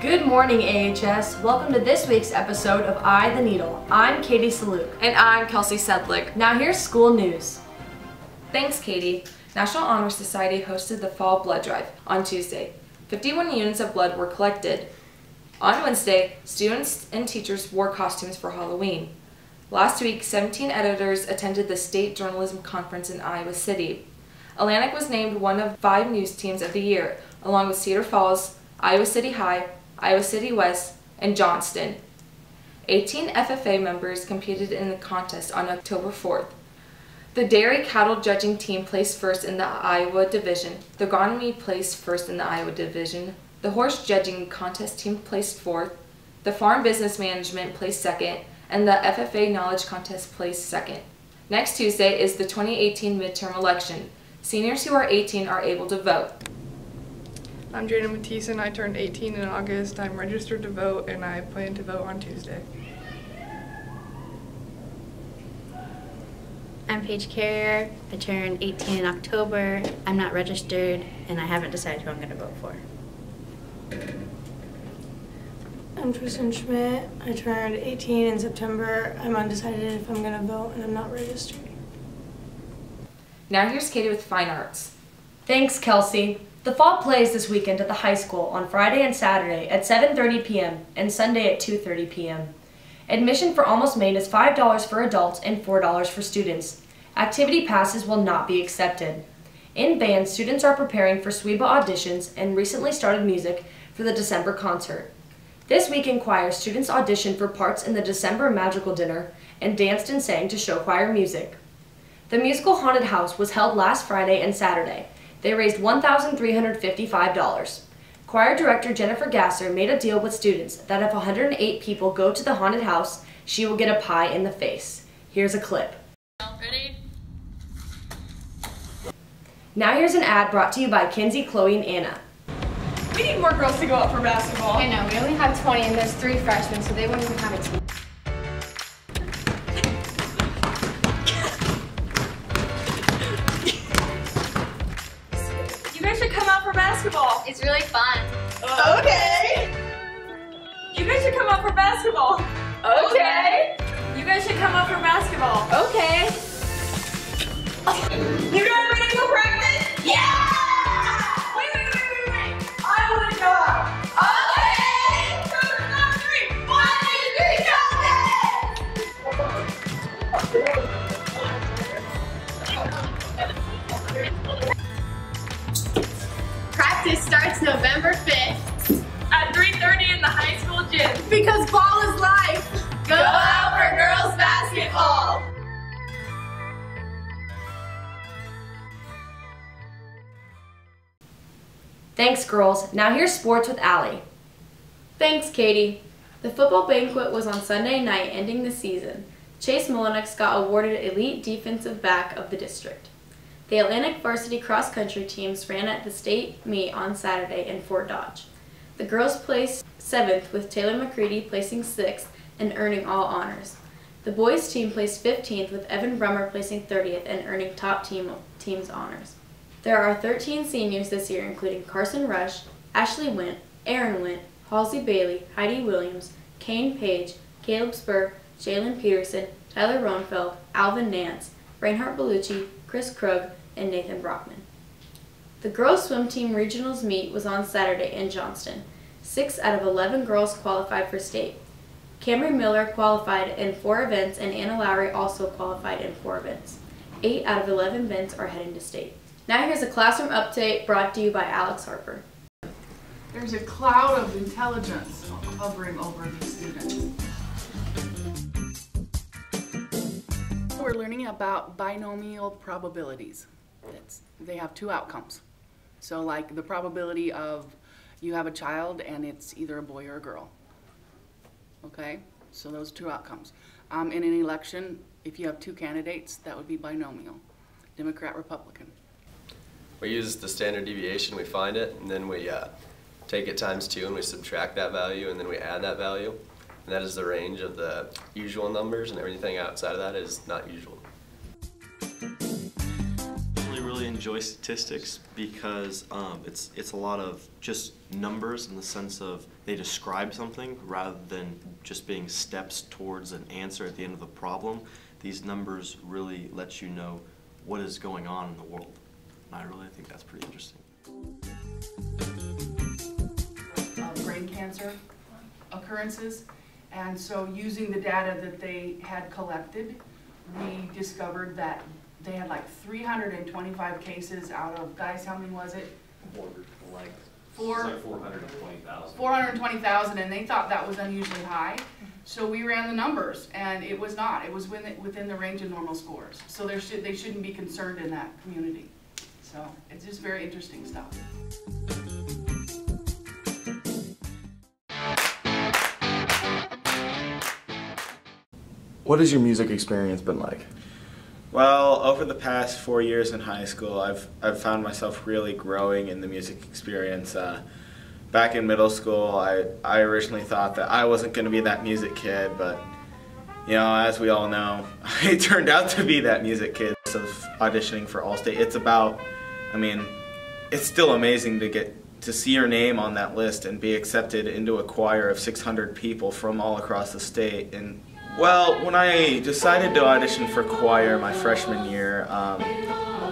Good morning, AHS. Welcome to this week's episode of Eye the Needle. I'm Katie Saluk. And I'm Kelsey Sedlick. Now here's school news. Thanks, Katie. National Honor Society hosted the Fall Blood Drive on Tuesday. 51 units of blood were collected. On Wednesday, students and teachers wore costumes for Halloween. Last week, 17 editors attended the State Journalism Conference in Iowa City. Atlantic was named one of 5 news teams of the year, along with Cedar Falls, Iowa City High, Iowa City West, and Johnston. 18 FFA members competed in the contest on October 4th. The dairy cattle judging team placed first in the Iowa division. The agronomy placed first in the Iowa division. The horse judging contest team placed 4th. The farm business management placed 2nd, and the FFA knowledge contest placed 2nd. Next Tuesday is the 2018 midterm election. Seniors who are 18 are able to vote. I'm Jada Mathieson. I turned 18 in August. I'm registered to vote and I plan to vote on Tuesday. I'm Paige Carrier. I turned 18 in October. I'm not registered and I haven't decided who I'm going to vote for. I'm Tristan Schmidt. I turned 18 in September. I'm undecided if I'm going to vote and I'm not registered. Now here's Katie with Fine Arts. Thanks, Kelsey. The fall plays this weekend at the high school on Friday and Saturday at 7:30 p.m. and Sunday at 2:30 p.m. Admission for Almost Maine is $5 for adults and $4 for students. Activity passes will not be accepted. In band, students are preparing for SWEBA auditions and recently started music for the December concert. This week in choir, students auditioned for parts in the December Magical Dinner and danced and sang to show choir music. The musical Haunted House was held last Friday and Saturday. They raised $1,355. Choir director Jennifer Gasser made a deal with students that if 108 people go to the haunted house, she will get a pie in the face. Here's a clip. Ready? Now here's an ad brought to you by Kinsey, Chloe, and Anna. We need more girls to go out for basketball. I know, we only have 20 and there's 3 freshmen, so they wouldn't even have a team. You guys should come out for basketball. It's really fun. Okay. You guys should come out for basketball. Okay. You guys should come out for basketball. Okay. You guys ready for practice? Yeah! Wait. I want to go out. Okay. 2, 3, 1, 2, 3, go! Practice starts November 5th. At 3:30 in the high school gym. Because ball is life. Go out for girls basketball. Thanks, girls. Now here's sports with Allie. Thanks, Katie. The football banquet was on Sunday night, ending the season. Chase Mullenix got awarded Elite Defensive Back of the District. The Atlantic varsity cross-country teams ran at the state meet on Saturday in Fort Dodge. The girls placed 7th, with Taylor McCready placing 6th and earning all honors. The boys team placed 15th, with Evan Brummer placing 30th and earning top team's honors. There are 13 seniors this year, including Carson Rush, Ashley Wint, Aaron Wint, Halsey Bailey, Heidi Williams, Kane Page, Caleb Spur, Jalen Peterson, Tyler Ronfeld, Alvin Nance, Reinhardt Bellucci, Chris Krug, and Nathan Brockman. The girls swim team regionals meet was on Saturday in Johnston. 6 out of 11 girls qualified for state. Camry Miller qualified in 4 events and Anna Lowry also qualified in 4 events. 8 out of 11 events are heading to state. Now here's a classroom update brought to you by Alex Harper. There's a cloud of intelligence hovering over these students. We're learning about binomial probabilities. They have 2 outcomes. So like the probability of you have a child and it's either a boy or a girl. Okay, so those 2 outcomes. In an election, if you have 2 candidates, that would be binomial, Democrat, Republican. We use the standard deviation, we find it, and then we take it times 2 and we subtract that value and then we add that value. And that is the range of the usual numbers, and everything outside of that is not usual. Really really enjoy statistics because it's a lot of just numbers in the sense of they describe something rather than just being steps towards an answer at the end of the problem. These numbers really let you know what is going on in the world. And I really think that's pretty interesting. Brain cancer occurrences, and so using the data that they had collected, we discovered that they had like 325 cases out of, guys, how many was it? Like 420,000. 420,000, and they thought that was unusually high. So we ran the numbers, and it was not. It was within the range of normal scores. So they shouldn't be concerned in that community. So it's just very interesting stuff. What has your music experience been like? Well, over the past 4 years in high school, I've found myself really growing in the music experience. Back in middle school, I originally thought that I wasn't going to be that music kid, but you know, as we all know, I turned out to be that music kid of auditioning for Allstate. It's about, I mean, it's still amazing to get to see your name on that list and be accepted into a choir of 600 people from all across the state. And well, when I decided to audition for choir my freshman year,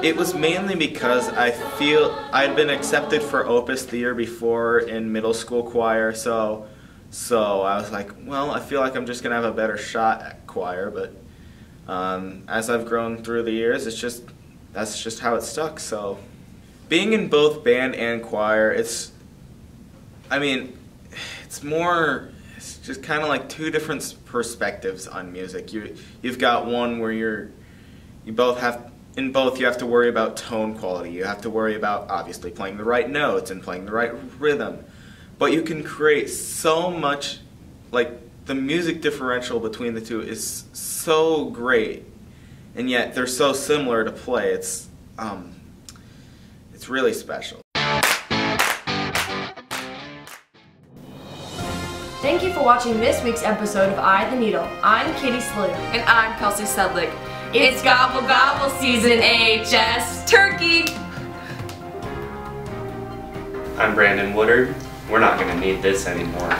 it was mainly because I feel I'd been accepted for Opus the year before in middle school choir, so I was like, well, I feel like I'm just gonna have a better shot at choir. But as I've grown through the years, that's just how it stuck. So being in both band and choir, it's just kind of like two different perspectives on music. You've got one where you have to worry about tone quality. You have to worry about obviously playing the right notes and playing the right rhythm. But you can create so much, like the music differential between the two is so great, and yet they're so similar to play. It's really special. Thank you for watching this week's episode of Eye the Needle. I'm Katie Slade. And I'm Kelsey Sedlick. It's Gobble Gobble season, HS Turkey! I'm Brandon Woodard. We're not going to need this anymore.